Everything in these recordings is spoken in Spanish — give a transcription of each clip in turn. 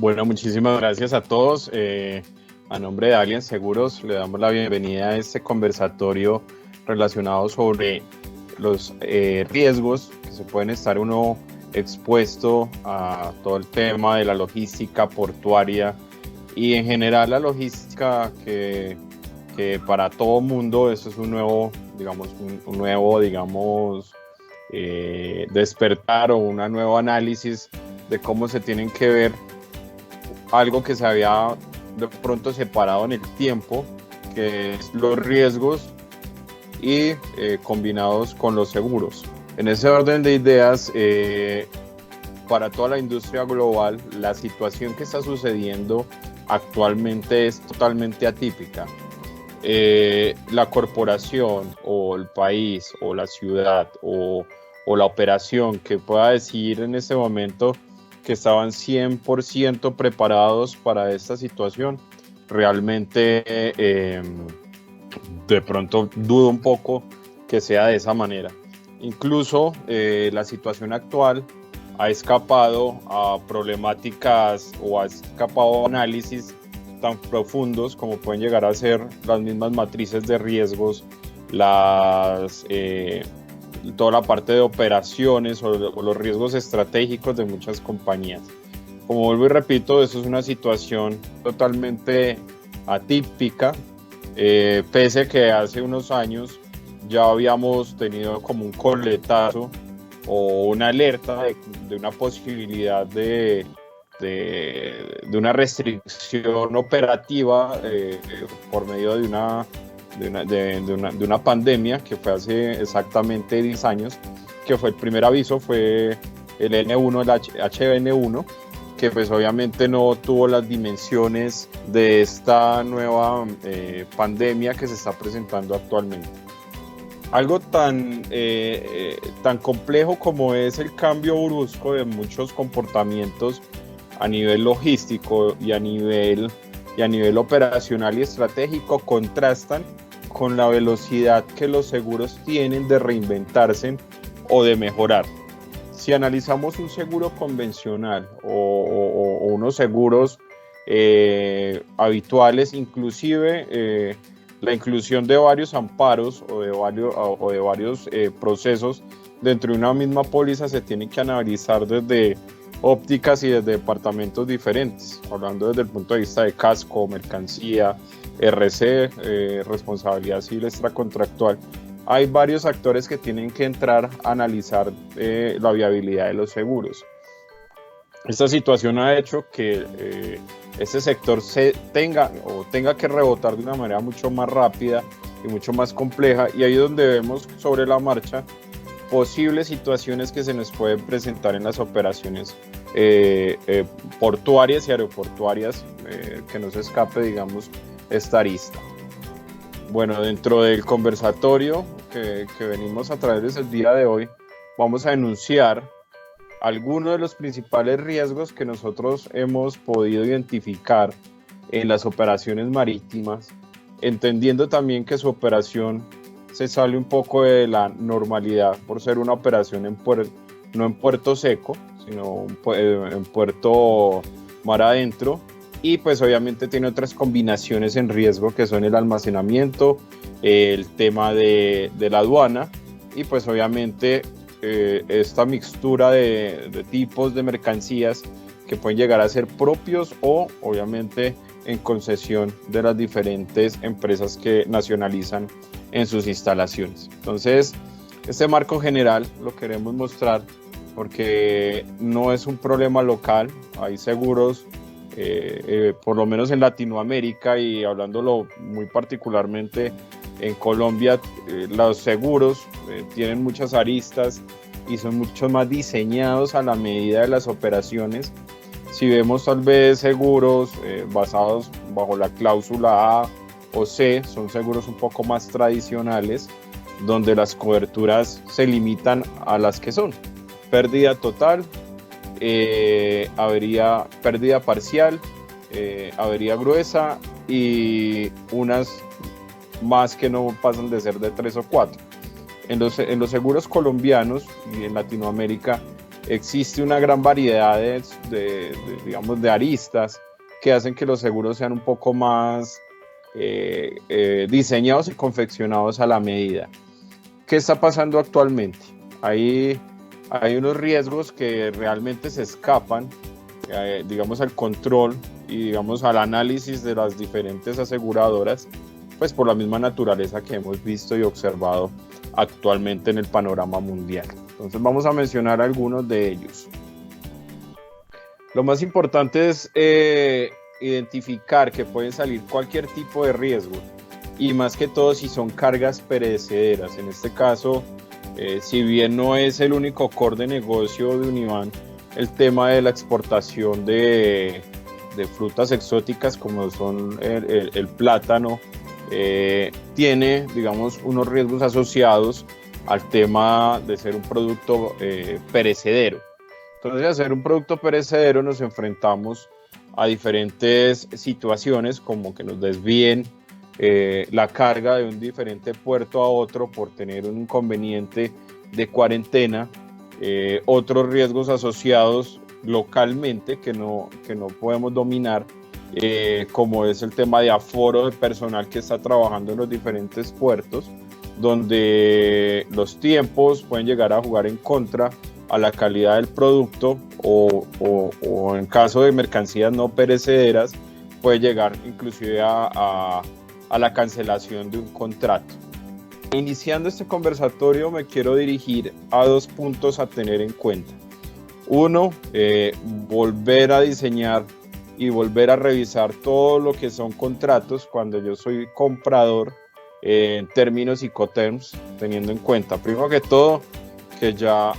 Bueno, muchísimas gracias a todos. A nombre de Allianz Seguros, le damos la bienvenida a este conversatorio relacionado sobre los riesgos que se pueden estar uno expuesto a todo el tema de la logística portuaria y en general la logística que para todo mundo eso es un nuevo, despertar o un nuevo análisis de cómo se tienen que ver algo que se había de pronto separado en el tiempo, que es los riesgos y combinados con los seguros. En ese orden de ideas, para toda la industria global, la situación que está sucediendo actualmente es totalmente atípica. La corporación o el país o la ciudad o la operación que pueda decir en este momento que estaban 100% preparados para esta situación, realmente de pronto dudo un poco que sea de esa manera. Incluso la situación actual ha escapado a problemáticas o ha escapado a análisis tan profundos como pueden llegar a ser las mismas matrices de riesgos, toda la parte de operaciones o los riesgos estratégicos de muchas compañías. Como vuelvo y repito, eso es una situación totalmente atípica, pese a que hace unos años ya habíamos tenido como un coletazo o una alerta de una posibilidad de una restricción operativa por medio de una pandemia que fue hace exactamente 10 años, que fue el primer aviso, fue el N1, el H1N1, que pues obviamente no tuvo las dimensiones de esta nueva pandemia que se está presentando actualmente. Algo tan complejo como es el cambio brusco de muchos comportamientos a nivel logístico y a nivel operacional y estratégico contrastan con la velocidad que los seguros tienen de reinventarse o de mejorar. Si analizamos un seguro convencional o unos seguros habituales, inclusive la inclusión de varios amparos o de varios procesos dentro de una misma póliza se tiene que analizar desde ópticas y desde departamentos diferentes, hablando desde el punto de vista de casco, mercancía, RC, responsabilidad civil extracontractual. Hay varios actores que tienen que entrar a analizar la viabilidad de los seguros. Esta situación ha hecho que este sector tenga que rebotar de una manera mucho más rápida y mucho más compleja, y ahí es donde vemos sobre la marcha posibles situaciones que se nos pueden presentar en las operaciones portuarias y aeroportuarias, que no se escape, digamos, esta arista. Bueno, dentro del conversatorio que venimos a través del día de hoy, vamos a enunciar algunos de los principales riesgos que nosotros hemos podido identificar en las operaciones marítimas, entendiendo también que su operación se sale un poco de la normalidad por ser una operación no en puerto seco, sino en puerto mar adentro, y pues obviamente tiene otras combinaciones en riesgo que son el almacenamiento, el tema de la aduana y pues obviamente esta mixtura de tipos de mercancías que pueden llegar a ser propios o obviamente en concesión de las diferentes empresas que nacionalizan en sus instalaciones. Entonces, este marco general lo queremos mostrar porque no es un problema local, hay seguros, por lo menos en Latinoamérica y hablándolo muy particularmente en Colombia, los seguros tienen muchas aristas y son mucho más diseñados a la medida de las operaciones. Si vemos tal vez seguros basados bajo la cláusula A o C, son seguros un poco más tradicionales, donde las coberturas se limitan a las que son pérdida total, pérdida parcial, avería gruesa y unas más que no pasan de ser de 3 o 4. En los seguros colombianos y en Latinoamérica, existe una gran variedad digamos, de aristas que hacen que los seguros sean un poco más diseñados y confeccionados a la medida. ¿Qué está pasando actualmente? Hay unos riesgos que realmente se escapan, digamos, al control y, digamos, al análisis de las diferentes aseguradoras, pues por la misma naturaleza que hemos visto y observado actualmente en el panorama mundial. Entonces vamos a mencionar algunos de ellos. Lo más importante es identificar que pueden salir cualquier tipo de riesgo, y más que todo si son cargas perecederas. En este caso, si bien no es el único core de negocio de Univan, el tema de la exportación de frutas exóticas como son el plátano, tiene, digamos, unos riesgos asociados al tema de ser un producto perecedero. Entonces, al ser un producto perecedero nos enfrentamos a diferentes situaciones, como que nos desvíen la carga de un diferente puerto a otro por tener un inconveniente de cuarentena, otros riesgos asociados localmente que no podemos dominar, como es el tema de aforo de personal que está trabajando en los diferentes puertos, donde los tiempos pueden llegar a jugar en contra a la calidad del producto, o en caso de mercancías no perecederas puede llegar inclusive a la cancelación de un contrato. Iniciando este conversatorio me quiero dirigir a 2 puntos a tener en cuenta. Uno, volver a diseñar y volver a revisar todo lo que son contratos cuando yo soy comprador, en términos Incoterms, teniendo en cuenta, primero que todo, que ya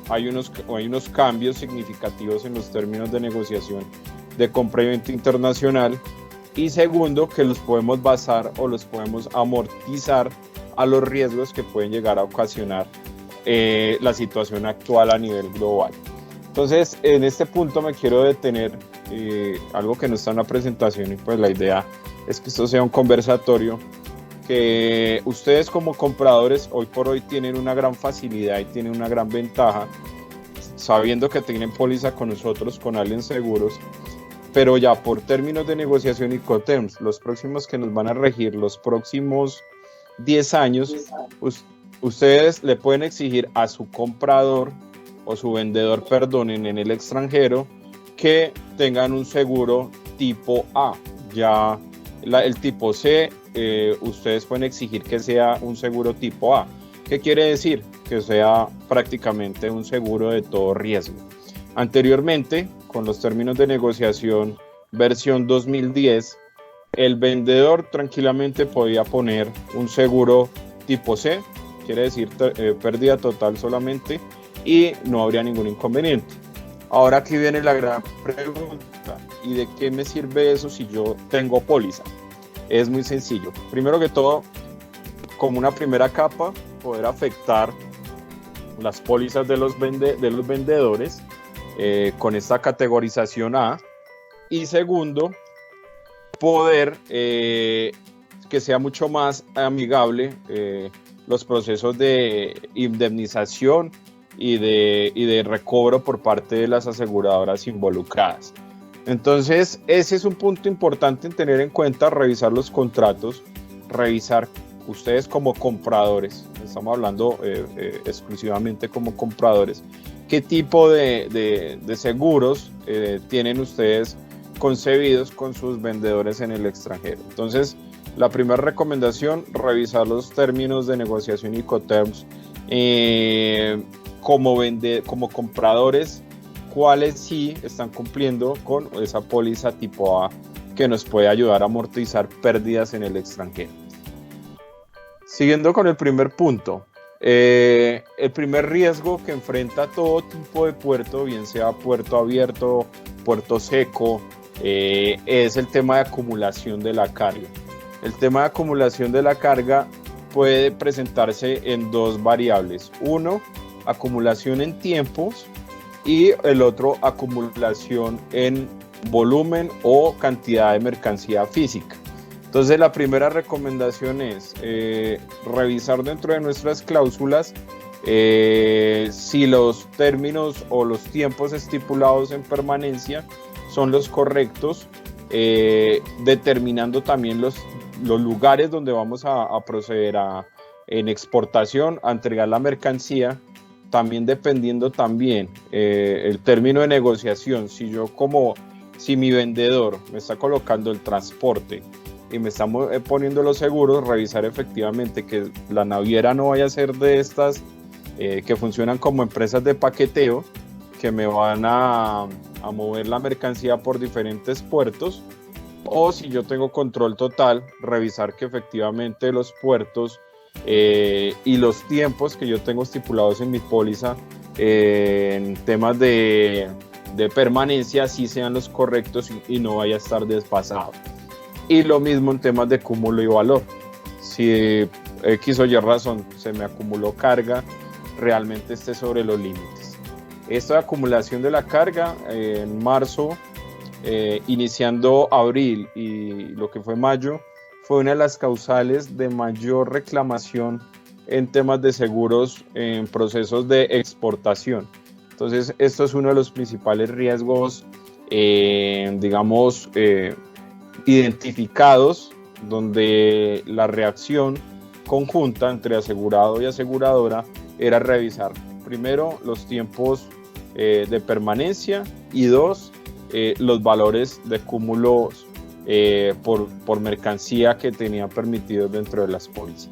hay unos cambios significativos en los términos de negociación de compra y venta internacional, y segundo, que los podemos basar o los podemos amortizar a los riesgos que pueden llegar a ocasionar la situación actual a nivel global. Entonces, en este punto me quiero detener, algo que no está en la presentación, y pues la idea es que esto sea un conversatorio, que ustedes como compradores hoy por hoy tienen una gran facilidad y tienen una gran ventaja, sabiendo que tienen póliza con nosotros, con Allianz Seguros, pero ya por términos de negociación Incoterms, los próximos que nos van a regir los próximos 10 años, ustedes le pueden exigir a su comprador o su vendedor, perdonen, en el extranjero, que tengan un seguro tipo A. Ya el tipo C, ustedes pueden exigir que sea un seguro tipo A. ¿Qué quiere decir? Que sea prácticamente un seguro de todo riesgo. Anteriormente, con los términos de negociación versión 2010, el vendedor tranquilamente podía poner un seguro tipo C, quiere decir pérdida total solamente, y no habría ningún inconveniente. Ahora aquí viene la gran pregunta: ¿y de qué me sirve eso si yo tengo póliza? Es muy sencillo. Primero que todo, como una primera capa, poder afectar las pólizas de los vendedores con esta categorización A, y segundo, poder que sea mucho más amigable los procesos de indemnización y de recobro por parte de las aseguradoras involucradas. Entonces, ese es un punto importante en tener en cuenta: revisar los contratos, revisar ustedes como compradores, estamos hablando exclusivamente como compradores, qué tipo de seguros tienen ustedes concebidos con sus vendedores en el extranjero. Entonces, la primera recomendación: revisar los términos de negociación Incoterms como compradores, cuáles sí están cumpliendo con esa póliza tipo A que nos puede ayudar a amortizar pérdidas en el extranjero. Siguiendo con el primer punto, el primer riesgo que enfrenta todo tipo de puerto, bien sea puerto abierto, puerto seco, es el tema de acumulación de la carga. El tema de acumulación de la carga puede presentarse en 2 variables: uno, acumulación en tiempos, y el otro, acumulación en volumen o cantidad de mercancía física. Entonces, la primera recomendación es revisar dentro de nuestras cláusulas si los términos o los tiempos estipulados en permanencia son los correctos, determinando también los lugares donde vamos a proceder en exportación a entregar la mercancía, también dependiendo también el término de negociación. Si mi vendedor me está colocando el transporte y me está poniendo los seguros, revisar efectivamente que la naviera no vaya a ser de estas que funcionan como empresas de paqueteo, que me van a mover la mercancía por diferentes puertos, o si yo tengo control total, revisar que efectivamente los puertos y los tiempos que yo tengo estipulados en mi póliza en temas de permanencia sí sean los correctos y no vaya a estar desfasado. Y lo mismo en temas de cúmulo y valor. Si X o Y razón se me acumuló carga, realmente esté sobre los límites. Esta acumulación de la carga en marzo, iniciando abril y lo que fue mayo, fue una de las causales de mayor reclamación en temas de seguros en procesos de exportación. Entonces, esto es uno de los principales riesgos, identificados, donde la reacción conjunta entre asegurado y aseguradora era revisar primero los tiempos de permanencia y dos, los valores de cúmulos por mercancía que tenían permitidos dentro de las pólizas.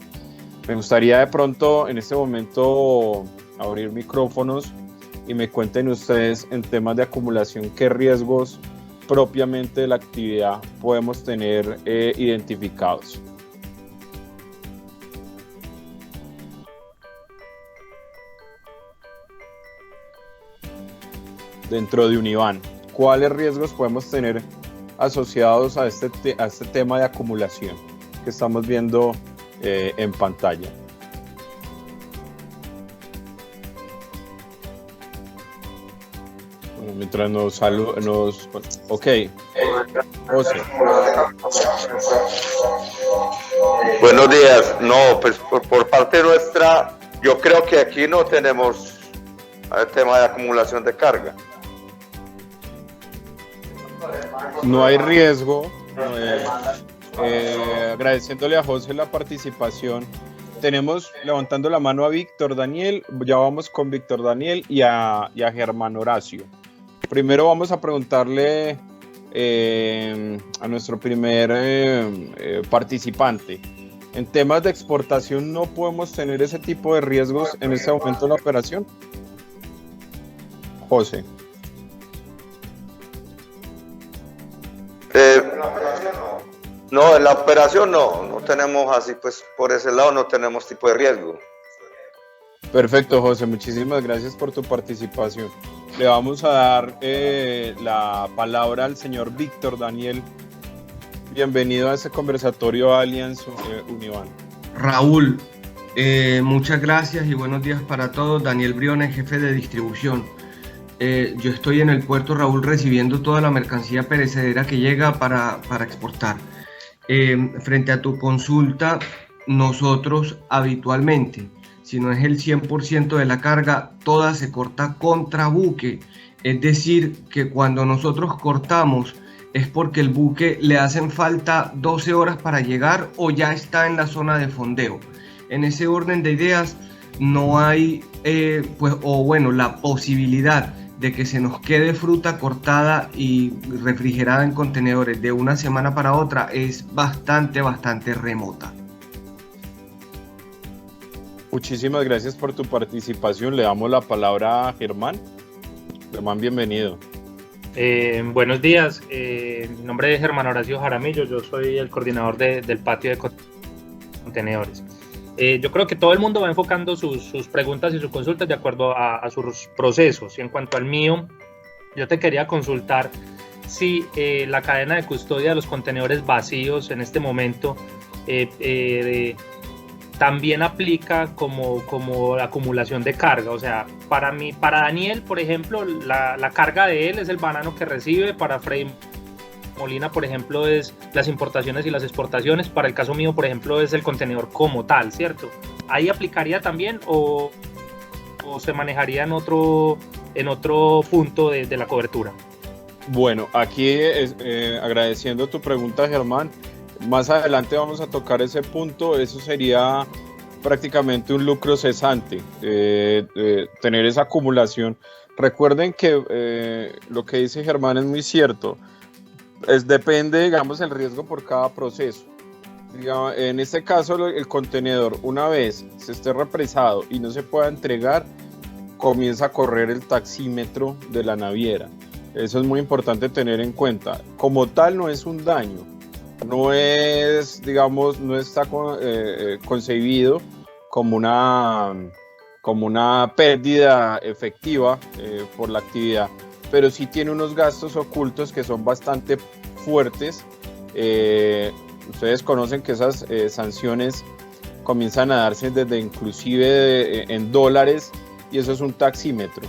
Me gustaría de pronto en este momento abrir micrófonos y me cuenten ustedes en temas de acumulación qué riesgos propiamente de la actividad podemos tener identificados. Dentro de Univan, ¿cuáles riesgos podemos tener asociados a este tema de acumulación que estamos viendo en pantalla? Bueno, mientras ok, José. Buenos días. No, pues por parte nuestra, yo creo que aquí no tenemos el tema de acumulación de carga. No hay riesgo. Agradeciéndole a José la participación. Tenemos levantando la mano a Víctor Daniel. Ya vamos con Víctor Daniel y a Germán Horacio. Primero vamos a preguntarle a nuestro primer participante. En temas de exportación, ¿no podemos tener ese tipo de riesgos en este momento en la operación? José. No, en la operación no tenemos así, pues por ese lado no tenemos tipo de riesgo. Perfecto, José, muchísimas gracias por tu participación. Le vamos a dar la palabra al señor Víctor Daniel. Bienvenido a este conversatorio Allianz Univan. Raúl, muchas gracias y buenos días para todos. Daniel Briones, jefe de distribución. Yo estoy en el puerto, Raúl, recibiendo toda la mercancía perecedera que llega para exportar. Frente a tu consulta, nosotros habitualmente, si no es el 100% de la carga, toda se corta contra buque. Es decir, que cuando nosotros cortamos es porque el buque le hacen falta 12 horas para llegar o ya está en la zona de fondeo. En ese orden de ideas no hay, la posibilidad de que se nos quede fruta cortada y refrigerada en contenedores de una semana para otra es bastante remota. Muchísimas gracias por tu participación. Le damos la palabra a Germán. Germán, bienvenido. Buenos días. Mi nombre es Germán Horacio Jaramillo. Yo soy el coordinador del patio de contenedores. Yo creo que todo el mundo va enfocando sus preguntas y sus consultas de acuerdo a sus procesos. Y en cuanto al mío, yo te quería consultar si la cadena de custodia de los contenedores vacíos en este momento también aplica como acumulación de carga. O sea, para Daniel, por ejemplo, la carga de él es el banano que recibe. Para Freddy Molina, por ejemplo, es las importaciones y las exportaciones. Para el caso mío, por ejemplo, es el contenedor como tal, ¿cierto? ¿Ahí aplicaría también o o se manejaría en otro punto de la cobertura? Bueno, aquí agradeciendo tu pregunta, Germán, más adelante vamos a tocar ese punto. Eso sería prácticamente un lucro cesante, tener esa acumulación. Recuerden que lo que dice Germán es muy cierto, depende, digamos, el riesgo por cada proceso. Digamos, en este caso, el contenedor, una vez se esté represado y no se pueda entregar, comienza a correr el taxímetro de la naviera. Eso es muy importante tener en cuenta. Como tal, no es un daño, no es, digamos, no está concebido como una pérdida efectiva por la actividad, pero sí tiene unos gastos ocultos que son bastante fuertes. Ustedes conocen que esas sanciones comienzan a darse desde inclusive en dólares, y eso es un taxímetro.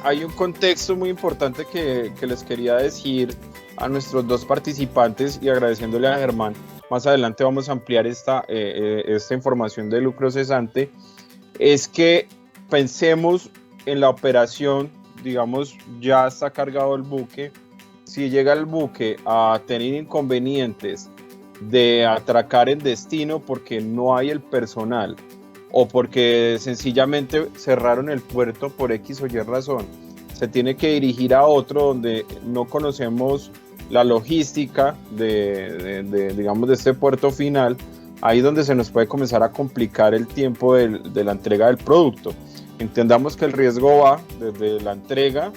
Hay un contexto muy importante que les quería decir a nuestros dos participantes, y agradeciéndole a Germán. Más adelante vamos a ampliar esta información de lucro cesante. Es que pensemos en la operación, digamos, ya está cargado el buque. Si llega el buque a tener inconvenientes de atracar en destino porque no hay el personal, o porque sencillamente cerraron el puerto por X o Y razón, se tiene que dirigir a otro donde no conocemos la logística digamos, de este puerto final. Ahí es donde se nos puede comenzar a complicar el tiempo de la entrega del producto. Entendamos que el riesgo va desde la entrega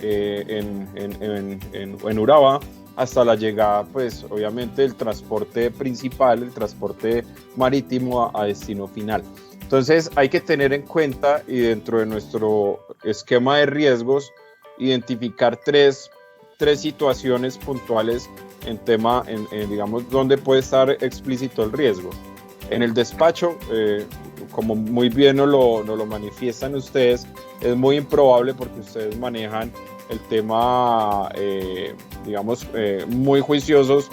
en Urabá hasta la llegada, pues obviamente, del transporte principal, el transporte marítimo a destino final. Entonces hay que tener en cuenta, y dentro de nuestro esquema de riesgos, identificar tres situaciones puntuales en digamos, donde puede estar explícito el riesgo. En el despacho, como muy bien nos lo manifiestan ustedes, es muy improbable porque ustedes manejan el tema, digamos, muy juiciosos,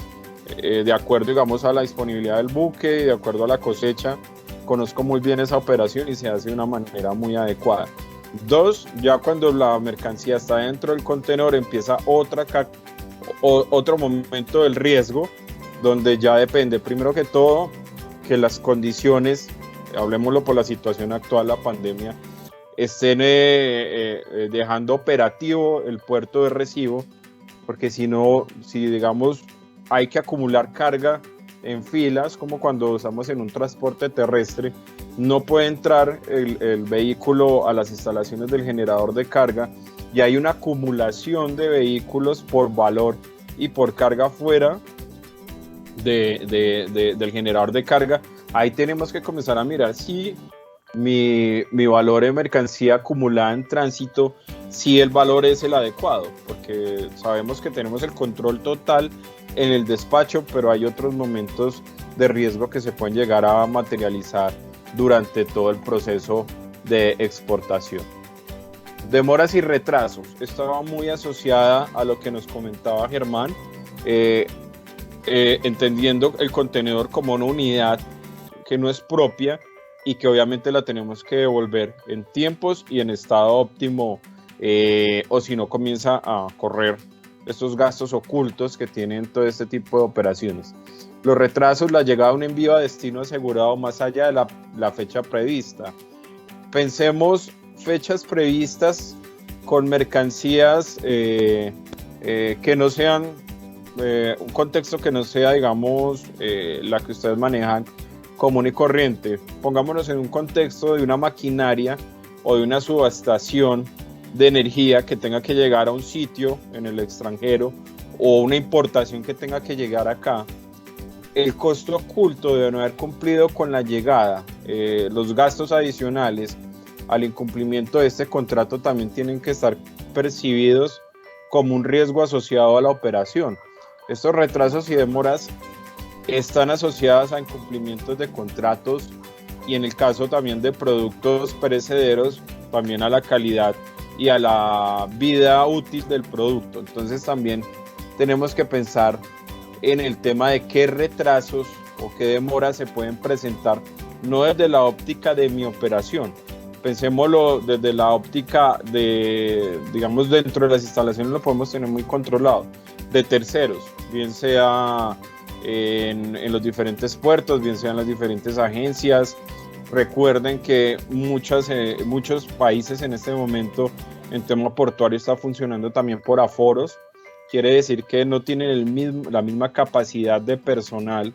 de acuerdo, digamos, a la disponibilidad del buque y de acuerdo a la cosecha. Conozco muy bien esa operación y se hace de una manera muy adecuada. Dos, ya cuando la mercancía está dentro del contenedor, empieza otro momento del riesgo, donde ya depende, primero que todo, que las condiciones, hablemoslo por la situación actual, la pandemia, estén dejando operativo el puerto de recibo, porque si digamos hay que acumular carga en filas, como cuando estamos en un transporte terrestre, no puede entrar el vehículo a las instalaciones del generador de carga, y hay una acumulación de vehículos por valor y por carga fuera del generador de carga. Ahí tenemos que comenzar a mirar si mi valor de mercancía acumulada en tránsito, si el valor es el adecuado, porque sabemos que tenemos el control total en el despacho, pero hay otros momentos de riesgo que se pueden llegar a materializar durante todo el proceso de exportación. Demoras y retrasos. Esto va muy asociada a lo que nos comentaba Germán, entendiendo el contenedor como una unidad que no es propia y que obviamente la tenemos que devolver en tiempos y en estado óptimo, o si no comienza a correr estos gastos ocultos que tienen todo este tipo de operaciones. Los retrasos, la llegada de un envío a destino asegurado más allá de la fecha prevista. Pensemos fechas previstas con mercancías que no sean, un contexto que no sea, digamos, la que ustedes manejan común y corriente. Pongámonos en un contexto de una maquinaria o de una subestación de energía que tenga que llegar a un sitio en el extranjero, o una importación que tenga que llegar acá. El costo oculto de no haber cumplido con la llegada, los gastos adicionales al incumplimiento de este contrato también tienen que estar percibidos como un riesgo asociado a la operación. Estos retrasos y demoras están asociadas a incumplimientos de contratos, y en el caso también de productos perecederos, también a la calidad y a la vida útil del producto. Entonces también tenemos que pensar en el tema de qué retrasos o qué demoras se pueden presentar no desde la óptica de mi operación. Pensémoslo desde la óptica de, digamos, dentro de las instalaciones lo podemos tener muy controlado, de terceros, bien sea en los diferentes puertos, bien sea en las diferentes agencias. Recuerden que muchos países en este momento en tema portuario está funcionando también por aforos. Quiere decir que no tienen la misma capacidad de personal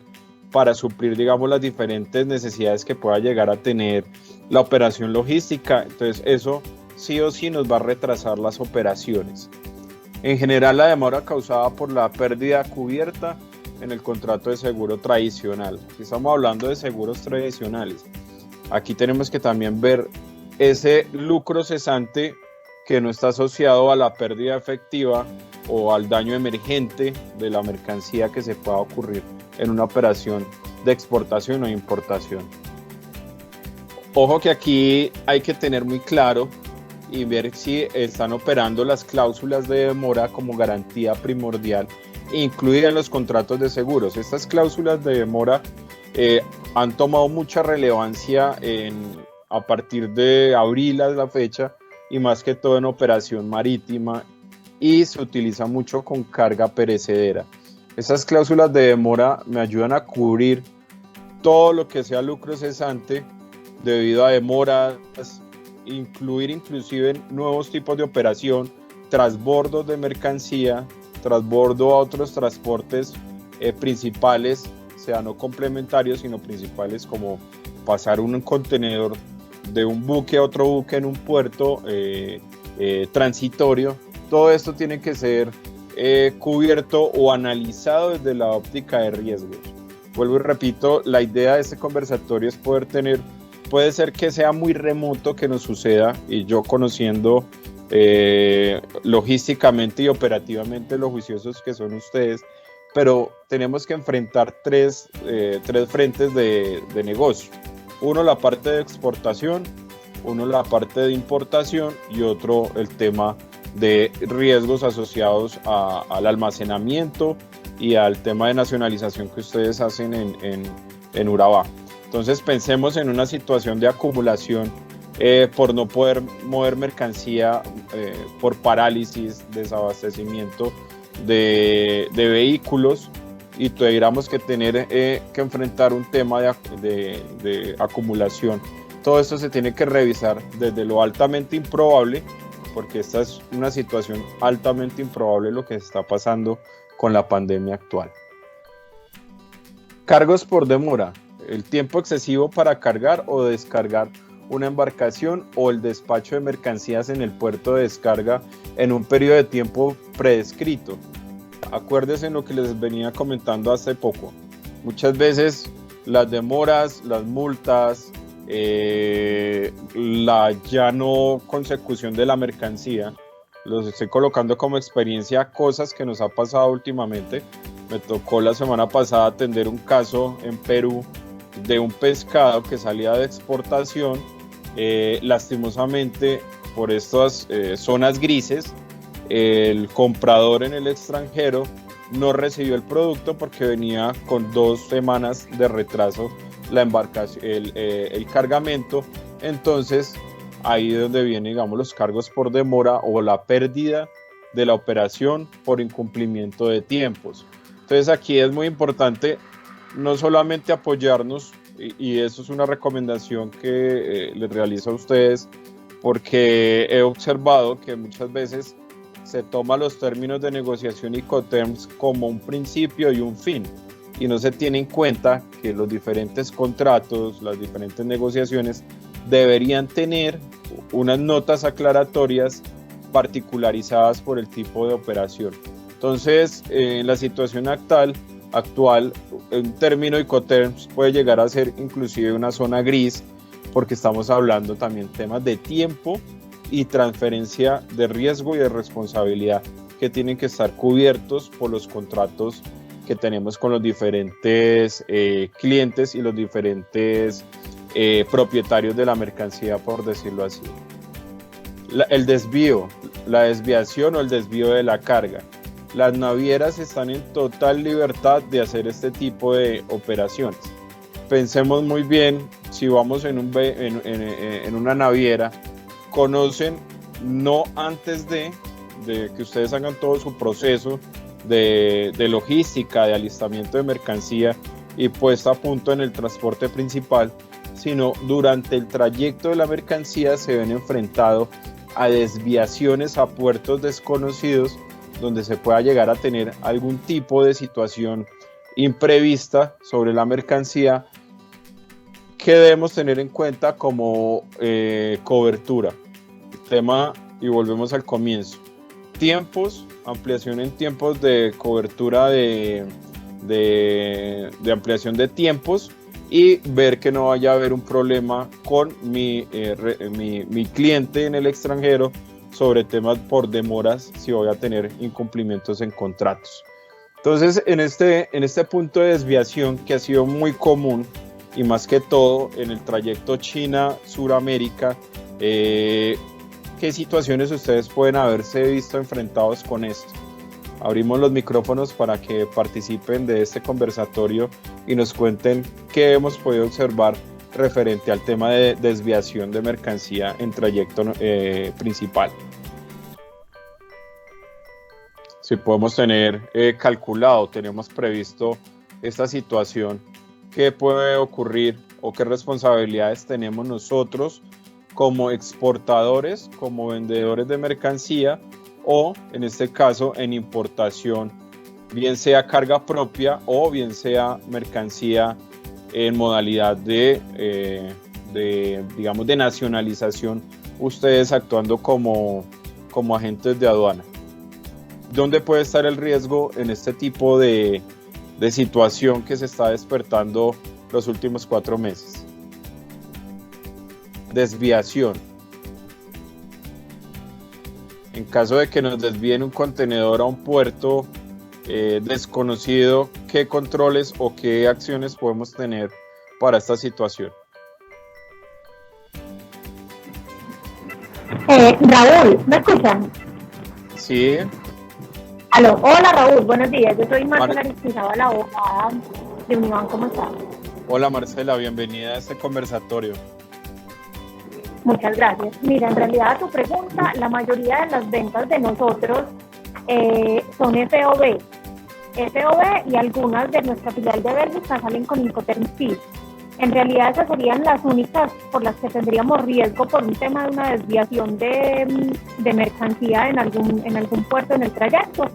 para suplir, digamos, las diferentes necesidades que pueda llegar a tener la operación logística. Entonces eso sí o sí nos va a retrasar las operaciones. En general, la demora causada por la pérdida cubierta en el contrato de seguro tradicional. Aquí estamos hablando de seguros tradicionales. Aquí tenemos que también ver ese lucro cesante que no está asociado a la pérdida efectiva o al daño emergente de la mercancía que se pueda ocurrir en una operación de exportación o importación. Ojo que aquí hay que tener muy claro y ver si están operando las cláusulas de demora como garantía primordial incluida en los contratos de seguros. Estas cláusulas de demora han tomado mucha relevancia a partir de abril a la fecha, y más que todo en operación marítima, y se utiliza mucho con carga perecedera. Esas cláusulas de demora me ayudan a cubrir todo lo que sea lucro cesante debido a demoras, incluir inclusive nuevos tipos de operación, transbordos de mercancía, transbordo a otros transportes principales, sea no complementarios sino principales, como pasar un contenedor de un buque a otro buque en un puerto transitorio. Todo esto tiene que ser cubierto o analizado desde la óptica de riesgos. Vuelvo y repito, la idea de este conversatorio es puede ser que sea muy remoto que nos suceda, y yo conociendo logísticamente y operativamente lo juiciosos que son ustedes, pero tenemos que enfrentar tres frentes de negocio. Uno, la parte de exportación, uno, la parte de importación, y otro, el tema de riesgos asociados al almacenamiento y al tema de nacionalización que ustedes hacen en Urabá. Entonces pensemos en una situación de acumulación por no poder mover mercancía, por parálisis, desabastecimiento de vehículos, y tuviéramos que tener que enfrentar un tema de acumulación. Todo esto se tiene que revisar desde lo altamente improbable, porque esta es una situación altamente improbable lo que está pasando con la pandemia actual. Cargos por demora: el tiempo excesivo para cargar o descargar una embarcación, o el despacho de mercancías en el puerto de descarga en un periodo de tiempo predescrito. Acuérdense en lo que les venía comentando hace poco. Muchas veces las demoras, las multas, la ya no consecución de la mercancía, los estoy colocando como experiencia, cosas que nos ha pasado últimamente. Me tocó la semana pasada atender un caso en Perú de un pescado que salía de exportación. Lastimosamente, por estas zonas grises, el comprador en el extranjero no recibió el producto porque venía con 2 semanas de retraso la embarcación, el cargamento. Entonces ahí es donde vienen, digamos, los cargos por demora o la pérdida de la operación por incumplimiento de tiempos. Entonces aquí es muy importante no solamente apoyarnos, y eso es una recomendación que les realizo a ustedes, porque he observado que muchas veces se toma los términos de negociación Incoterms como un principio y un fin, y no se tiene en cuenta que los diferentes contratos, las diferentes negociaciones deberían tener unas notas aclaratorias particularizadas por el tipo de operación. Entonces, en la situación actual, un término Incoterms puede llegar a ser inclusive una zona gris, porque estamos hablando también temas de tiempo y transferencia de riesgo y de responsabilidad que tienen que estar cubiertos por los contratos que tenemos con los diferentes clientes y los diferentes propietarios de la mercancía, por decirlo así. El desvío, la desviación o el desvío de la carga. Las navieras están en total libertad de hacer este tipo de operaciones. Pensemos muy bien si vamos en una naviera, conocen no antes de que ustedes hagan todo su proceso de logística, de alistamiento de mercancía y puesta a punto en el transporte principal, sino durante el trayecto de la mercancía se ven enfrentados a desviaciones a puertos desconocidos donde se pueda llegar a tener algún tipo de situación imprevista sobre la mercancía que debemos tener en cuenta como cobertura. Tema, y volvemos al comienzo, tiempos, ampliación en tiempos de cobertura de ampliación de tiempos y ver que no vaya a haber un problema con mi cliente en el extranjero sobre temas por demoras si voy a tener incumplimientos en contratos. Entonces, en este punto de desviación que ha sido muy común y más que todo en el trayecto China-Suramérica, ¿qué situaciones ustedes pueden haberse visto enfrentados con esto? Abrimos los micrófonos para que participen de este conversatorio y nos cuenten qué hemos podido observar referente al tema de desviación de mercancía en trayecto principal. Si podemos tener calculado, tenemos previsto esta situación, ¿qué puede ocurrir o qué responsabilidades tenemos nosotros como exportadores, como vendedores de mercancía o en este caso en importación, bien sea carga propia o bien sea mercancía en modalidad de nacionalización, ustedes actuando como agentes de aduana? ¿Dónde puede estar el riesgo en este tipo de situación que se está despertando los últimos 4 meses? Desviación. En caso de que nos desvíen un contenedor a un puerto desconocido, ¿qué controles o qué acciones podemos tener para esta situación? Raúl, ¿me escuchan? Sí. Aló, hola Raúl, buenos días, yo soy Marcela Aristizábal, la abogada de Univan, ¿cómo estás? Hola Marcela, bienvenida a este conversatorio. Muchas gracias. Mira, en realidad a tu pregunta, la mayoría de las ventas de nosotros son FOB y algunas de nuestra filial de Bélgica salen con Incoterm Feed. En realidad esas serían las únicas por las que tendríamos riesgo por un tema de una desviación de mercancía en algún puerto en el trayecto.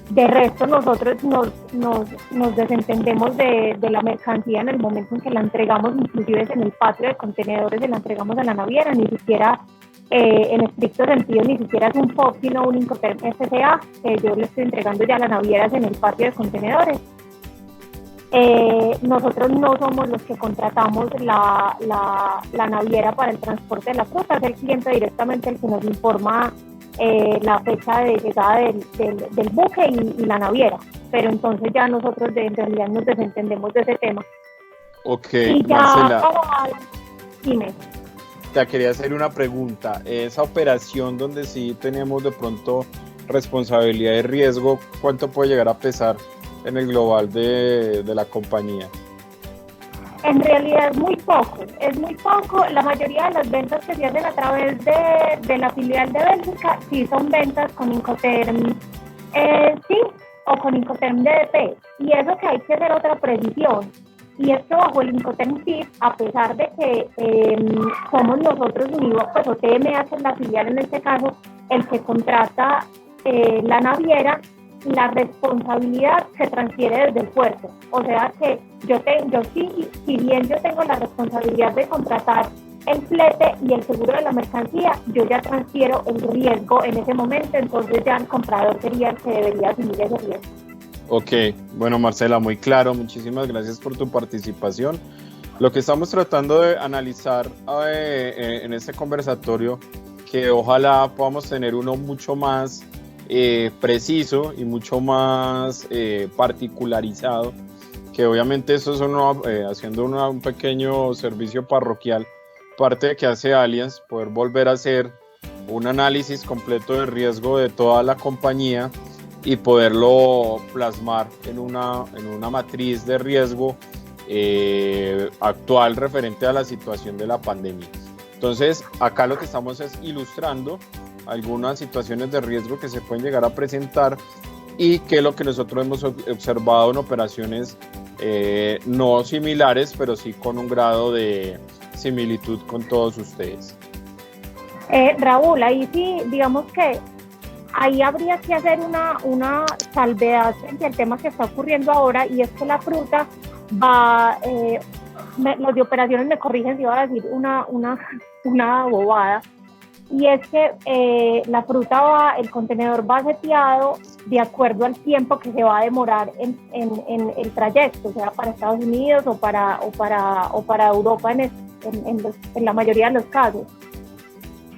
De resto, nosotros nos desentendemos de la mercancía en el momento en que la entregamos, inclusive en el patio de contenedores, se la entregamos a la naviera, ni siquiera en estricto sentido, ni siquiera es un FOB, sino un Incoterm FCA, que yo le estoy entregando ya a las navieras en el patio de contenedores. Nosotros no somos los que contratamos la naviera para el transporte de la fruta, es el cliente directamente el que nos informa la fecha de llegada del buque y la naviera, pero entonces ya nosotros en realidad nos desentendemos de ese tema. Ok, y ya, Marcela, dime. te quería hacer una pregunta. Esa operación donde sí tenemos de pronto responsabilidad y riesgo, ¿cuánto puede llegar a pesar en el global de la compañía? En realidad es muy poco. La mayoría de las ventas que se hacen a través de la filial de Bélgica sí son ventas con Incoterm, o con Incoterm DDP. Y eso que hay que hacer otra precisión. Y es que bajo el Incoterm Feed, a pesar de que somos nosotros Univan, pues o TMH es la filial en este caso, el que contrata la naviera, la responsabilidad se transfiere desde el puerto. O sea que si bien yo tengo la responsabilidad de contratar el flete y el seguro de la mercancía, yo ya transfiero el riesgo en ese momento, entonces ya el comprador sería el que debería asumir ese riesgo. Ok, bueno Marcela, muy claro, muchísimas gracias por tu participación. Lo que estamos tratando de analizar en este conversatorio, que ojalá podamos tener uno mucho más preciso y mucho más particularizado, que obviamente eso es haciendo un pequeño servicio parroquial, parte de que hace Allianz, poder volver a hacer un análisis completo de riesgo de toda la compañía y poderlo plasmar en una matriz de riesgo actual referente a la situación de la pandemia. Entonces, acá lo que estamos es ilustrando algunas situaciones de riesgo que se pueden llegar a presentar y que es lo que nosotros hemos observado en operaciones no similares, pero sí con un grado de similitud con todos ustedes. Raúl, ahí sí, digamos que ahí habría que hacer una salvedad frente al tema que está ocurriendo ahora, y es que la fruta va, los de operaciones me corrigen si iba a decir una bobada, y es que la fruta va, el contenedor va seteado de acuerdo al tiempo que se va a demorar en el trayecto, sea para Estados Unidos o para Europa en la mayoría de los casos.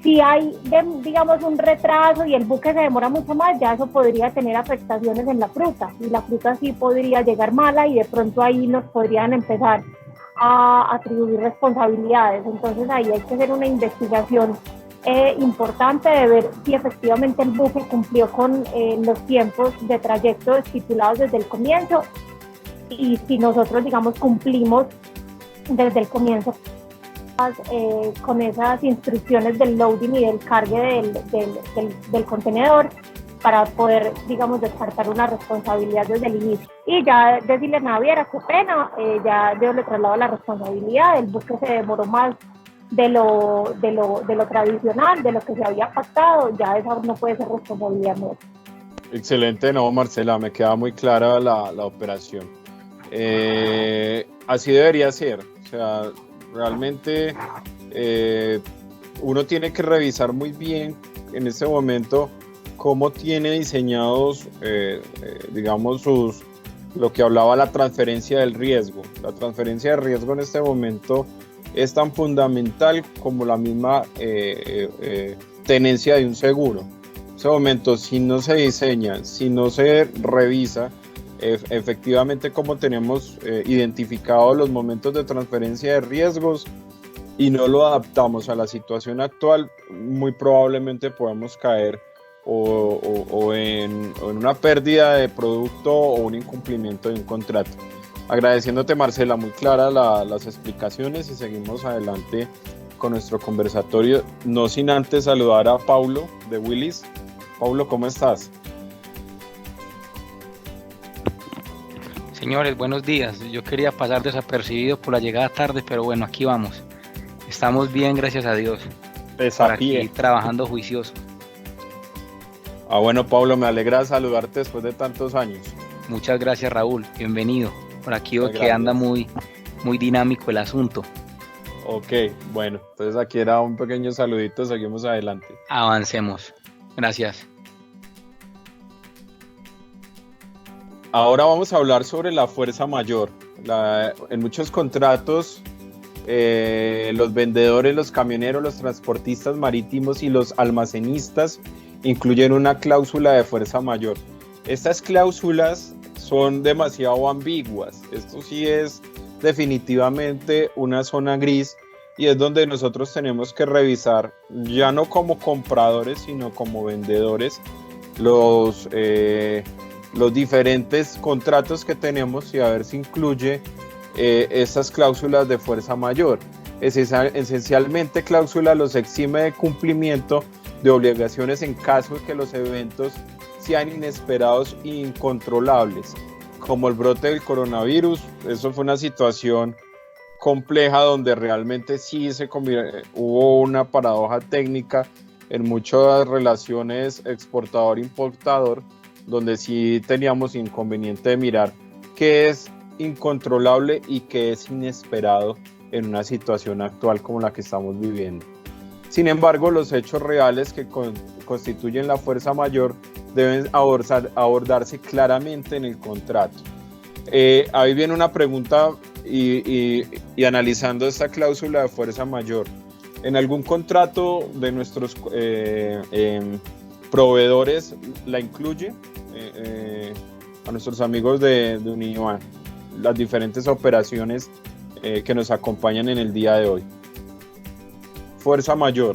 Si hay, digamos, un retraso y el buque se demora mucho más, ya eso podría tener afectaciones en la fruta, y la fruta sí podría llegar mala, y de pronto ahí nos podrían empezar a atribuir responsabilidades. Entonces ahí hay que hacer una investigación importante de ver si efectivamente el buque cumplió con los tiempos de trayecto estipulados desde el comienzo, y si nosotros, digamos, cumplimos desde el comienzo con esas instrucciones del loading y del cargue del contenedor, para poder, digamos, descartar una responsabilidad desde el inicio. Y ya decirle a la naviera, qué pena, ya yo le traslado la responsabilidad, el buque se demoró más de lo tradicional, de lo que se había pactado, ya esa no puede ser responsabilidad nuestra. Excelente, no, Marcela, me queda muy clara la operación. Así debería ser, o sea, realmente uno tiene que revisar muy bien en este momento cómo tiene diseñados, digamos, lo que hablaba la transferencia del riesgo. La transferencia de riesgo en este momento es tan fundamental como la misma tenencia de un seguro. En este momento, si no se diseña, si no se revisa efectivamente cómo tenemos identificados los momentos de transferencia de riesgos y no lo adaptamos a la situación actual, muy probablemente podemos caer o en una pérdida de producto o un incumplimiento de un contrato. Agradeciéndote, Marcela, muy claras las explicaciones, y seguimos adelante con nuestro conversatorio, no sin antes saludar a Paulo de Willis. Paulo, ¿cómo estás? Señores, buenos días. Yo quería pasar desapercibido por la llegada tarde, pero bueno, aquí vamos. Estamos bien, gracias a Dios. Por aquí trabajando juicioso. Bueno, Pablo, me alegra saludarte después de tantos años. Muchas gracias, Raúl. Bienvenido. Por aquí veo que anda muy dinámico el asunto. Ok, bueno, entonces aquí era un pequeño saludito, seguimos adelante. Avancemos. Gracias. Ahora vamos a hablar sobre la fuerza mayor. En muchos contratos, los vendedores, los camioneros, los transportistas marítimos y los almacenistas incluyen una cláusula de fuerza mayor. Estas cláusulas son demasiado ambiguas. Esto sí es definitivamente una zona gris, y es donde nosotros tenemos que revisar, ya no como compradores, sino como vendedores, los diferentes contratos que tenemos, y a ver si incluye estas cláusulas de fuerza mayor. Esencialmente, cláusula los exime de cumplimiento de obligaciones en caso de que los eventos sean inesperados e incontrolables, como el brote del coronavirus. Eso fue una situación compleja donde realmente sí hubo una paradoja técnica en muchas relaciones exportador-importador, donde sí teníamos inconveniente de mirar qué es incontrolable y qué es inesperado en una situación actual como la que estamos viviendo. Sin embargo, los hechos reales que constituyen la fuerza mayor deben abordarse claramente en el contrato. Ahí viene una pregunta y analizando esta cláusula de fuerza mayor. ¿En algún contrato de nuestros proveedores la incluye? A nuestros amigos de Unioan, las diferentes operaciones que nos acompañan en el día de hoy. Fuerza mayor,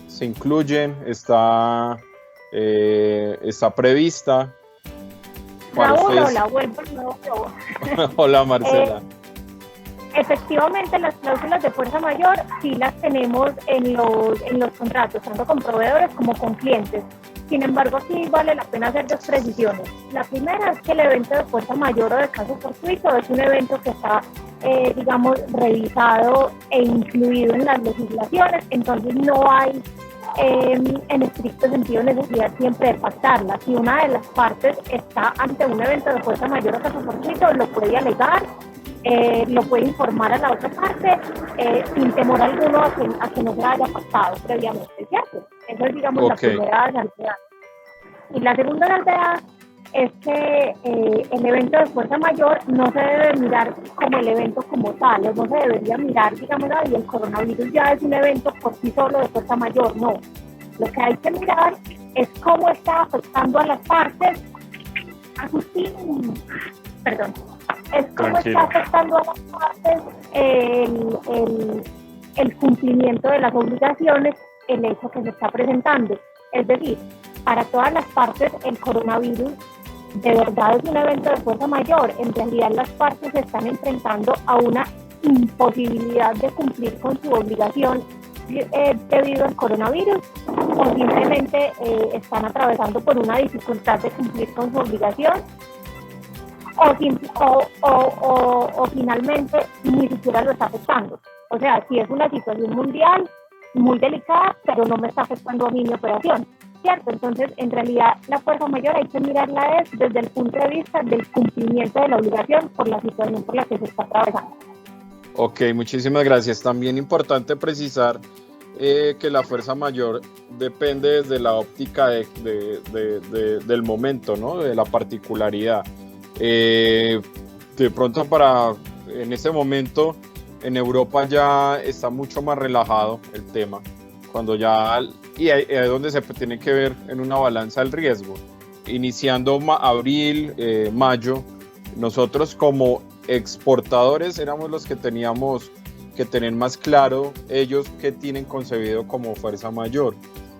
se incluyen, está prevista. Raúl, hola, vuelvo. Hola, Marcela. Efectivamente, las cláusulas de fuerza mayor sí las tenemos en los contratos, tanto con proveedores como con clientes. Sin embargo, sí vale la pena hacer dos precisiones. La primera es que el evento de fuerza mayor o de caso fortuito es un evento que está, digamos, revisado e incluido en las legislaciones, entonces no hay en estricto sentido necesidad siempre de pactarla. Si una de las partes está ante un evento de fuerza mayor o caso fortuito, lo puede alegar, lo puede informar a la otra parte sin temor alguno a que no se haya pactado previamente, ¿cierto? Eso es, digamos, la primera salvedad. Y la segunda salvedad es que el evento de fuerza mayor no se debe mirar como el evento como tal, no se debería mirar, digamos, y el coronavirus ya es un evento por sí solo de fuerza mayor, no. Lo que hay que mirar es cómo está afectando a las partes. Agustín, perdón. Es cómo está afectando a las partes el cumplimiento de las obligaciones, el hecho que se está presentando. Es decir, para todas las partes el coronavirus de verdad es un evento de fuerza mayor. En realidad las partes se están enfrentando a una imposibilidad de cumplir con su obligación debido al coronavirus, o simplemente están atravesando por una dificultad de cumplir con su obligación, o finalmente ni siquiera lo está afectando. O sea, si es una situación mundial muy delicada, pero no me está afectando a mí mi operación, ¿cierto? Entonces, en realidad, la fuerza mayor hay que mirarla desde el punto de vista del cumplimiento de la obligación por la situación por la que se está atravesando. Ok, muchísimas gracias. También importante precisar que la fuerza mayor depende desde la óptica del momento, ¿no? De la particularidad. De pronto en este momento en Europa ya está mucho más relajado el tema, cuando ya, y ahí es donde se tiene que ver en una balanza el riesgo. Iniciando abril, mayo, nosotros como exportadores éramos los que teníamos que tener más claro ellos qué tienen concebido como fuerza mayor.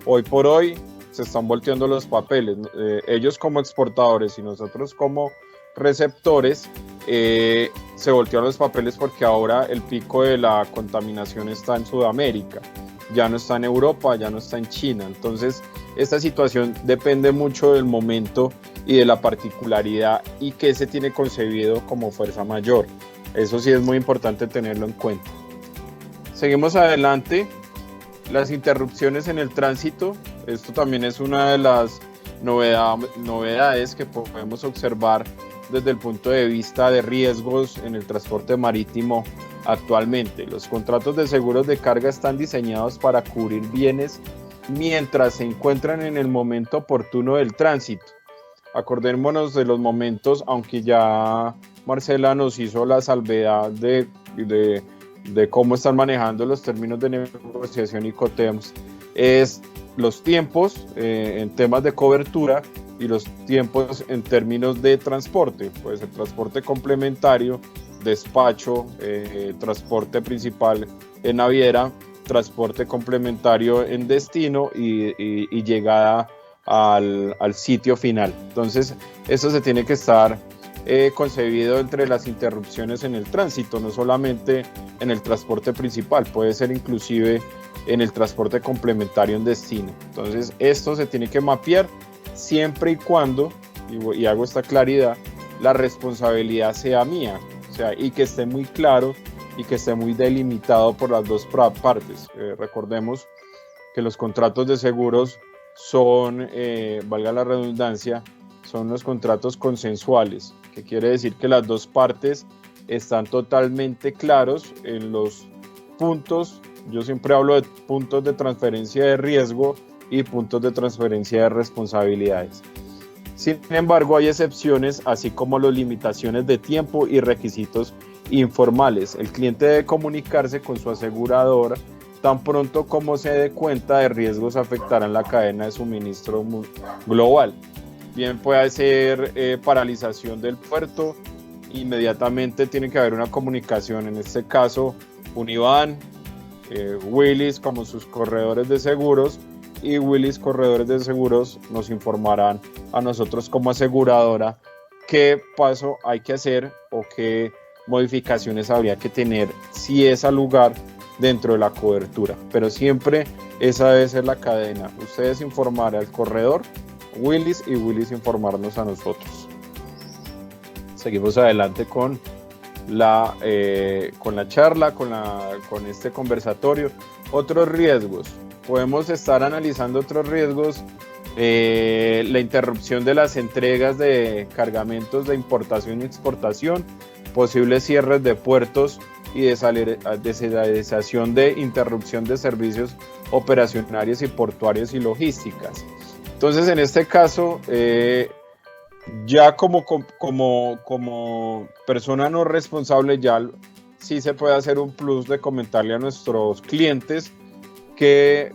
Hoy por hoy se están volteando los papeles, ellos como exportadores y nosotros como receptores, se voltearon los papeles porque ahora el pico de la contaminación está en Sudamérica, ya no está en Europa, ya no está en China. Entonces esta situación depende mucho del momento y de la particularidad y qué se tiene concebido como fuerza mayor. Eso sí es muy importante tenerlo en cuenta. Seguimos adelante. Las interrupciones en el tránsito, esto también es una de las novedades que podemos observar desde el punto de vista de riesgos en el transporte marítimo actualmente. Los contratos de seguros de carga están diseñados para cubrir bienes mientras se encuentran en el momento oportuno del tránsito. Acordémonos de los momentos, aunque ya Marcela nos hizo la salvedad de cómo están manejando los términos de negociación y Cotems, es los tiempos en temas de cobertura y los tiempos en términos de transporte, pues el transporte complementario, despacho, transporte principal en naviera, transporte complementario en destino y llegada al sitio final. Entonces, eso se tiene que estar concebido entre las interrupciones en el tránsito, no solamente en el transporte principal, puede ser inclusive en el transporte complementario en destino. Entonces, esto se tiene que mapear siempre y cuando, y hago esta claridad, la responsabilidad sea mía, o sea, y que esté muy claro y que esté muy delimitado por las dos partes. Recordemos que los contratos de seguros son, valga la redundancia, son los contratos consensuales, que quiere decir que las dos partes están totalmente claros en los puntos. Yo siempre hablo de puntos de transferencia de riesgo y puntos de transferencia de responsabilidades. Sin embargo, hay excepciones, así como las limitaciones de tiempo y requisitos informales. El cliente debe comunicarse con su asegurador tan pronto como se dé cuenta de riesgos afectarán la cadena de suministro global. Bien puede ser paralización del puerto, inmediatamente tiene que haber una comunicación, en este caso Univan, Willis como sus corredores de seguros, y Willis Corredores de Seguros nos informarán a nosotros como aseguradora qué paso hay que hacer o qué modificaciones habría que tener, si es al lugar, dentro de la cobertura. Pero siempre esa debe ser la cadena. Ustedes informar al corredor, Willis, y Willis informarnos a nosotros. Seguimos adelante con la charla, con este conversatorio. Otros riesgos. Podemos estar analizando otros riesgos. La interrupción de las entregas de cargamentos de importación y exportación, posibles cierres de puertos y desalarización de interrupción de servicios operacionales y portuarios y logísticas. Entonces, en este caso, ya como persona no responsable, ya sí se puede hacer un plus de comentarle a nuestros clientes qué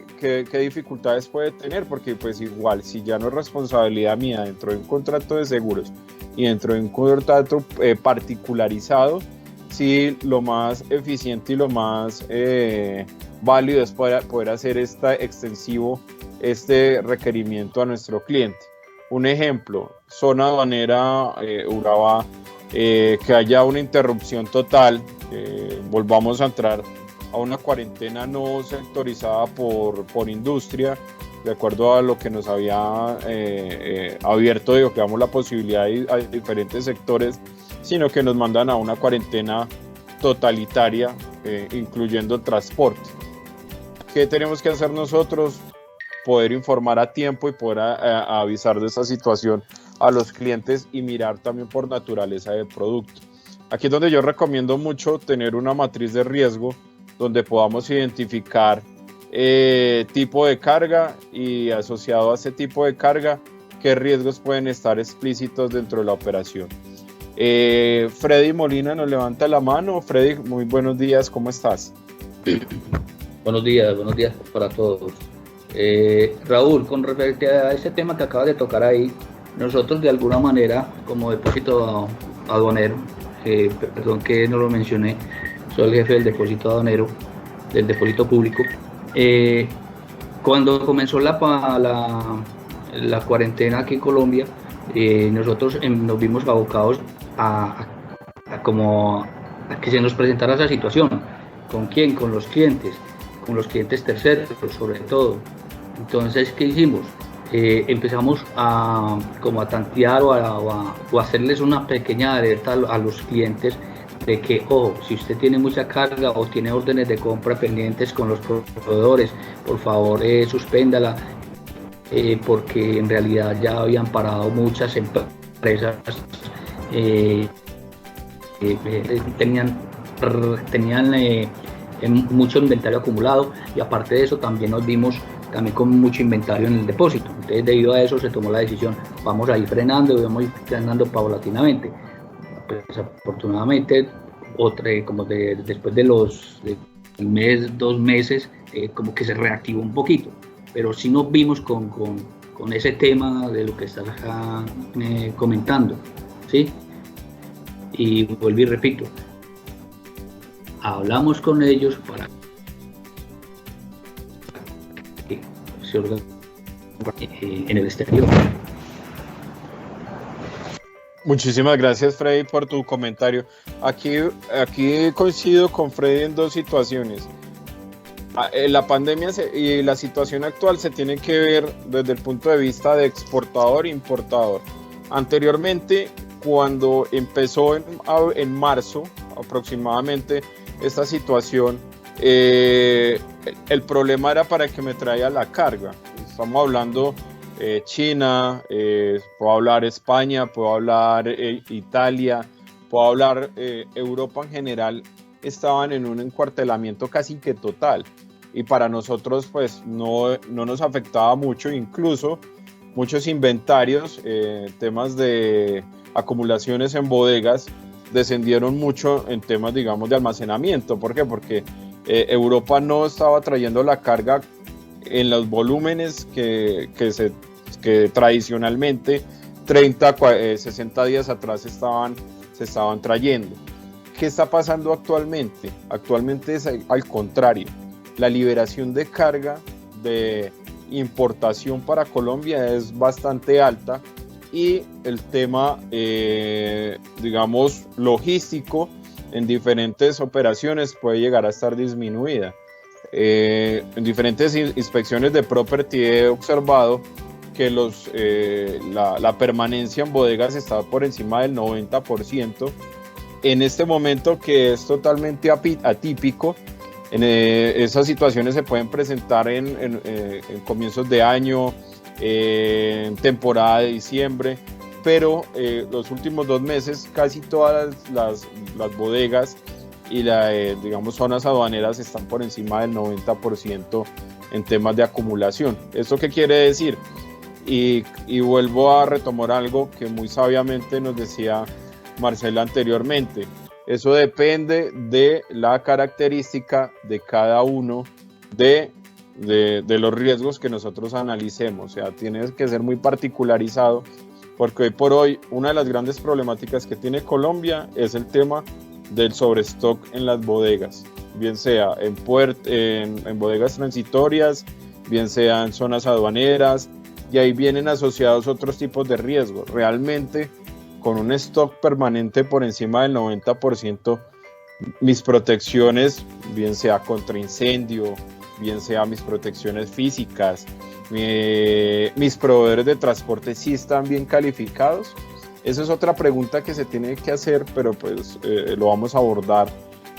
dificultades puede tener, porque pues igual, si ya no es responsabilidad mía dentro de un contrato de seguros y dentro de un contrato particularizado, sí, lo más eficiente y lo más válido es poder hacer extensivo este requerimiento a nuestro cliente. Un ejemplo, zona aduanera Urabá, que haya una interrupción total, volvamos a entrar a una cuarentena no sectorizada por industria, de acuerdo a lo que nos había abierto, digamos, la posibilidad a diferentes sectores, sino que nos mandan a una cuarentena totalitaria, incluyendo transporte. ¿Qué tenemos que hacer nosotros? Poder informar a tiempo y poder avisar de esa situación a los clientes y mirar también por naturaleza del producto. Aquí es donde yo recomiendo mucho tener una matriz de riesgo donde podamos identificar tipo de carga y asociado a ese tipo de carga, qué riesgos pueden estar explícitos dentro de la operación. Freddy Molina nos levanta la mano. Freddy, muy buenos días, ¿cómo estás? Buenos días para todos. Raúl, con respecto a ese tema que acabas de tocar ahí, nosotros de alguna manera, como depósito aduanero, perdón que no lo mencioné, soy el jefe del depósito aduanero, del depósito público. Cuando comenzó la cuarentena aquí en Colombia, nosotros nos vimos abocados a que se nos presentara esa situación. ¿Con quién? Con los clientes terceros sobre todo. Entonces, ¿qué hicimos? Empezamos a tantear o a hacerles una pequeña alerta a los clientes de que, ojo, si usted tiene mucha carga o tiene órdenes de compra pendientes con los proveedores, por favor suspéndala, porque en realidad ya habían parado muchas empresas, tenían mucho inventario acumulado, y aparte de eso también nos vimos también con mucho inventario en el depósito. Entonces, debido a eso se tomó la decisión, vamos a ir frenando y vamos a ir frenando paulatinamente. Pues afortunadamente, después de un mes, 2 meses, como que se reactivó un poquito, pero sí nos vimos con ese tema de lo que estás acá comentando, ¿sí? Y vuelvo y repito, hablamos con ellos para que se organice en el exterior. Muchísimas gracias, Freddy, por tu comentario. Aquí coincido con Freddy en 2 situaciones. La pandemia y la situación actual se tiene que ver desde el punto de vista de exportador e importador. Anteriormente, cuando empezó en marzo aproximadamente esta situación, el problema era para que me traía la carga. Estamos hablando China, puedo hablar España, puedo hablar Italia, puedo hablar Europa en general, estaban en un encuartelamiento casi que total, y para nosotros pues no nos afectaba mucho, incluso muchos inventarios, temas de acumulaciones en bodegas descendieron mucho en temas, digamos, de almacenamiento. ¿Por qué? Porque Europa no estaba trayendo la carga en los volúmenes que tradicionalmente 60 días atrás se estaban trayendo. ¿Qué está pasando actualmente? Actualmente es al contrario. La liberación de carga de importación para Colombia es bastante alta, y el tema, digamos, logístico en diferentes operaciones puede llegar a estar disminuida. En diferentes inspecciones de property he observado que la permanencia en bodegas está por encima del 90%. En este momento, que es totalmente atípico, esas situaciones se pueden presentar en comienzos de año, en temporada de diciembre, pero los últimos 2 meses casi todas las bodegas y digamos zonas aduaneras están por encima del 90% en temas de acumulación. ¿Esto qué quiere decir? Y vuelvo a retomar algo que muy sabiamente nos decía Marcela anteriormente. Eso depende de la característica de cada uno de los riesgos que nosotros analicemos. O sea, tiene que ser muy particularizado, porque hoy por hoy una de las grandes problemáticas que tiene Colombia es el tema del sobrestock en las bodegas, bien sea en bodegas transitorias, bien sea en zonas aduaneras, y ahí vienen asociados otros tipos de riesgos. Realmente, con un stock permanente por encima del 90%, mis protecciones, bien sea contra incendio, bien sea mis protecciones físicas, mis proveedores de transporte sí están bien calificados. Esa es otra pregunta que se tiene que hacer, pero pues lo vamos a abordar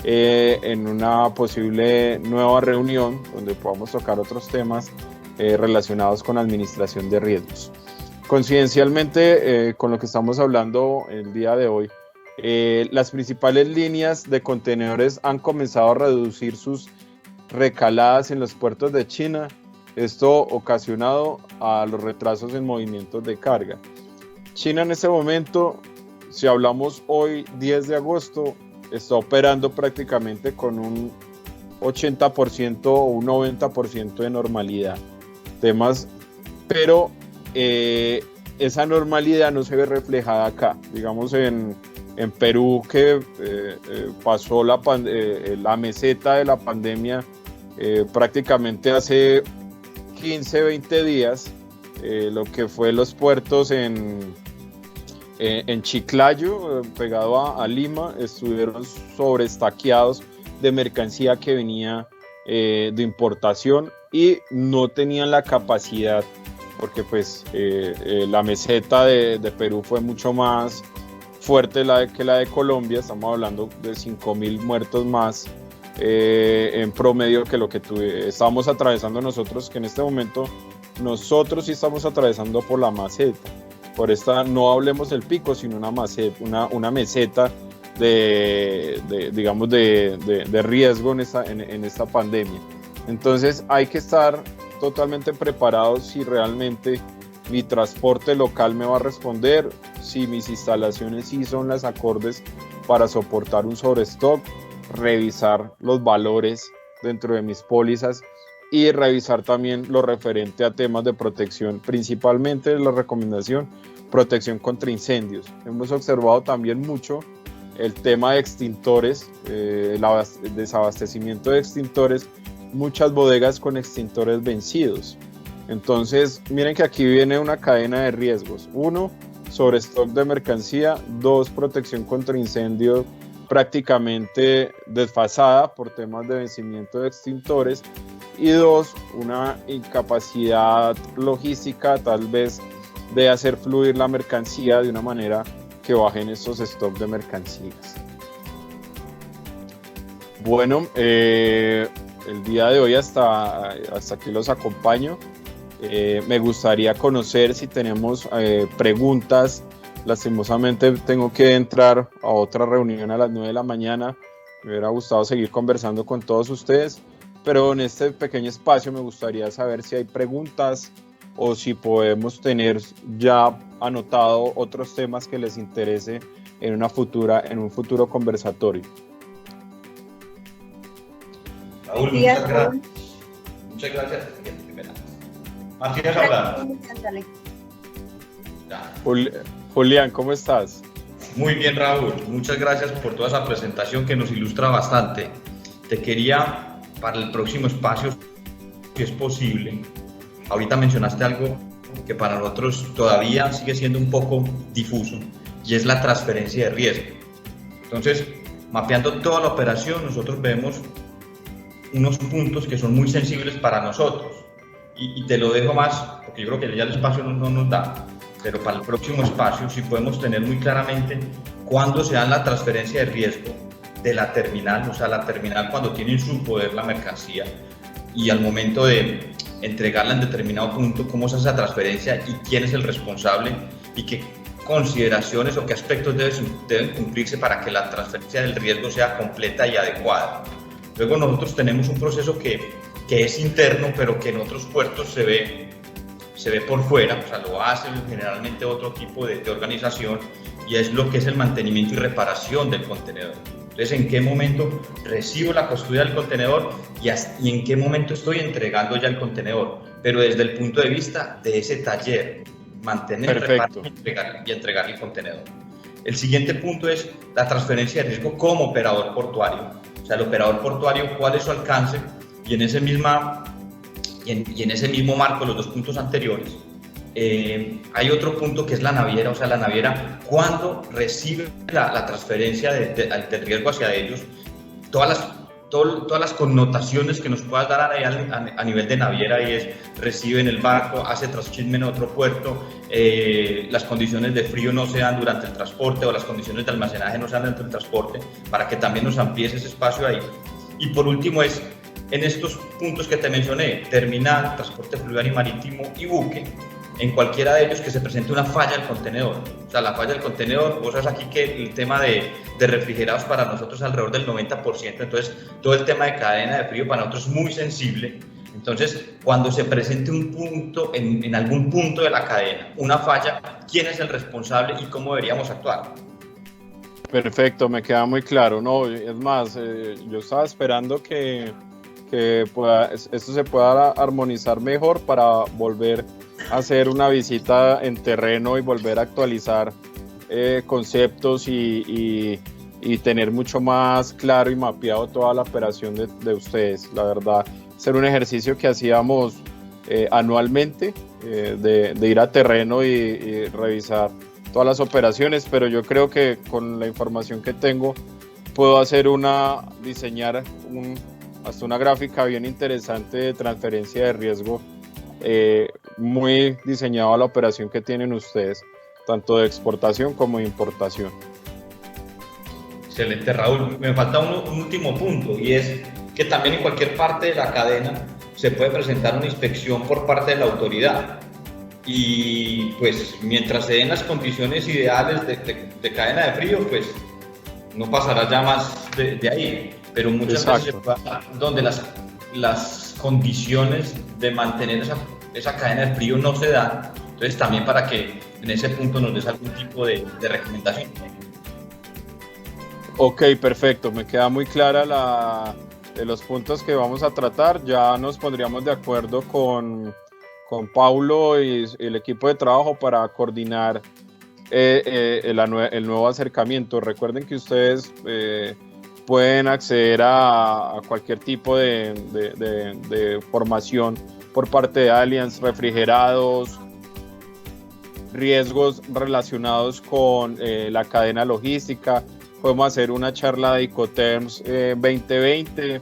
en una posible nueva reunión donde podamos tocar otros temas relacionados con administración de riesgos. Coincidencialmente con lo que estamos hablando el día de hoy, las principales líneas de contenedores han comenzado a reducir sus recaladas en los puertos de China, esto ocasionado a los retrasos en movimientos de carga. China en este momento, si hablamos hoy 10 de agosto, está operando prácticamente con un 80% o un 90% de normalidad. Pero esa normalidad no se ve reflejada acá. Digamos en Perú, que pasó la meseta de la pandemia prácticamente hace 15, 20 días, lo que fue los puertos en Chiclayo, pegado a Lima, estuvieron sobreestaqueados de mercancía que venía de importación y no tenían la capacidad, porque pues la meseta de Perú fue mucho más fuerte que la de Colombia. Estamos hablando de 5.000 muertos más en promedio que lo que estábamos atravesando nosotros, que en este momento nosotros sí estamos atravesando por la meseta. Por esta, no hablemos del pico, sino una meseta digamos de riesgo en esta pandemia. Entonces hay que estar totalmente preparados si realmente mi transporte local me va a responder, si mis instalaciones sí son las acordes para soportar un sobrestock, revisar los valores dentro de mis pólizas y revisar también lo referente a temas de protección, principalmente la recomendación, protección contra incendios. Hemos observado también mucho el tema de extintores, el desabastecimiento de extintores, muchas bodegas con extintores vencidos. Entonces, miren que aquí viene una cadena de riesgos. 1, sobrestock de mercancía. 2, protección contra incendios prácticamente desfasada por temas de vencimiento de extintores. Y 2, una incapacidad logística tal vez de hacer fluir la mercancía de una manera que bajen estos stocks de mercancías. Bueno, el día de hoy hasta aquí los acompaño. Me gustaría conocer si tenemos preguntas. Lastimosamente tengo que entrar a otra reunión a las 9 de la mañana. Me hubiera gustado seguir conversando con todos ustedes, pero en este pequeño espacio me gustaría saber si hay preguntas o si podemos tener ya anotado otros temas que les interese en un futuro conversatorio. Raúl, muchas gracias. Muchas gracias. Martínez habla. Julián, ¿cómo estás? Muy bien, Raúl. Muchas gracias por toda esa presentación que nos ilustra bastante. Te quería, para el próximo espacio, si es posible, ahorita mencionaste algo que para nosotros todavía sigue siendo un poco difuso, y es la transferencia de riesgo. Entonces, mapeando toda la operación, nosotros vemos unos puntos que son muy sensibles para nosotros. Y te lo dejo más, porque yo creo que ya el espacio no nos da, pero para el próximo espacio sí podemos tener muy claramente cuándo se da la transferencia de riesgo de la terminal, o sea, la terminal cuando tiene en su poder la mercancía y al momento de entregarla en determinado punto, cómo se hace esa transferencia y quién es el responsable y qué consideraciones o qué aspectos deben cumplirse para que la transferencia del riesgo sea completa y adecuada. Luego nosotros tenemos un proceso que es interno, pero que en otros puertos se ve por fuera, o sea, lo hace generalmente otro tipo de organización, y es lo que es el mantenimiento y reparación del contenedor. Entonces, ¿en qué momento recibo la custodia del contenedor y en qué momento estoy entregando ya el contenedor? Pero desde el punto de vista de ese taller, mantener, reparar y entregar el contenedor. El siguiente punto es la transferencia de riesgo como operador portuario. O sea, el operador portuario, ¿cuál es su alcance? Y en ese mismo marco, los dos puntos anteriores, hay otro punto que es la naviera. O sea, la naviera, cuando recibe la transferencia del riesgo hacia ellos, todas las connotaciones que nos pueda dar a nivel de naviera, y es recibe en el barco, hace transshipment en otro puerto, las condiciones de frío no se dan durante el transporte, o las condiciones de almacenaje no se dan durante el transporte, para que también nos amplíe ese espacio ahí. Y por último es, en estos puntos que te mencioné, terminal, transporte fluvial y marítimo y buque, en cualquiera de ellos que se presente una falla del contenedor. O sea, la falla del contenedor, vos sabes aquí que el tema de refrigerados para nosotros es alrededor del 90%, entonces todo el tema de cadena de frío para nosotros es muy sensible. Entonces, cuando se presente un punto, en algún punto de la cadena, una falla, ¿quién es el responsable y cómo deberíamos actuar? Perfecto, me queda muy claro. No, es más, yo estaba esperando que esto se pueda armonizar mejor para volver a hacer una visita en terreno y volver a actualizar conceptos y tener mucho más claro y mapeado toda la operación de ustedes. La verdad, ser un ejercicio que hacíamos anualmente, de ir a terreno y revisar todas las operaciones, pero yo creo que con la información que tengo puedo diseñar hasta una gráfica bien interesante de transferencia de riesgo, muy diseñado a la operación que tienen ustedes, tanto de exportación como de importación. Excelente, Raúl. Me falta un último punto, y es que también en cualquier parte de la cadena se puede presentar una inspección por parte de la autoridad, y pues mientras se den las condiciones ideales de cadena de frío, pues no pasará ya más de ahí. Pero muchas veces donde las condiciones de mantener esa cadena de frío no se dan, entonces también para que en ese punto nos des algún tipo de recomendación. Ok, perfecto, me queda muy clara de los puntos que vamos a tratar. Ya nos pondríamos de acuerdo con Paulo y el equipo de trabajo para coordinar el nuevo acercamiento. Recuerden que ustedes pueden acceder a cualquier tipo de formación por parte de Allianz, refrigerados, riesgos relacionados con la cadena logística. Podemos hacer una charla de Incoterms 2020.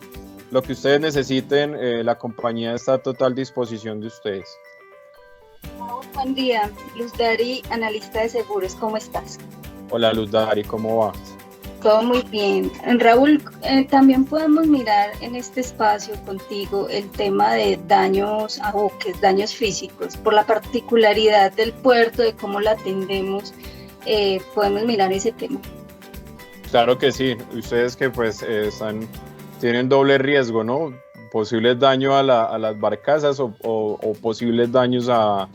Lo que ustedes necesiten, la compañía está a total disposición de ustedes. Buen día, Luz Dari, analista de seguros, ¿cómo estás? Hola Luz Dari, ¿cómo vas? Todo muy bien. Raúl, también podemos mirar en este espacio contigo el tema de daños a buques, daños físicos, por la particularidad del puerto, de cómo la atendemos, podemos mirar ese tema. Claro que sí, ustedes que pues tienen doble riesgo, ¿no? Posibles daños a las barcazas o posibles daños a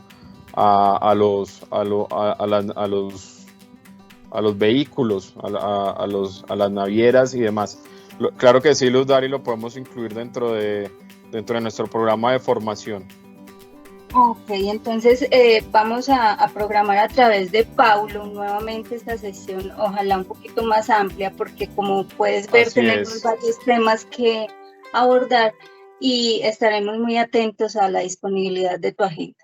los vehículos, a las navieras y demás. Claro que sí, Luz Dari, lo podemos incluir dentro de nuestro programa de formación. Ok, entonces vamos a programar a través de Paulo nuevamente esta sesión, ojalá un poquito más amplia, porque como puedes ver tenemos varios temas que abordar y estaremos muy atentos a la disponibilidad de tu agenda.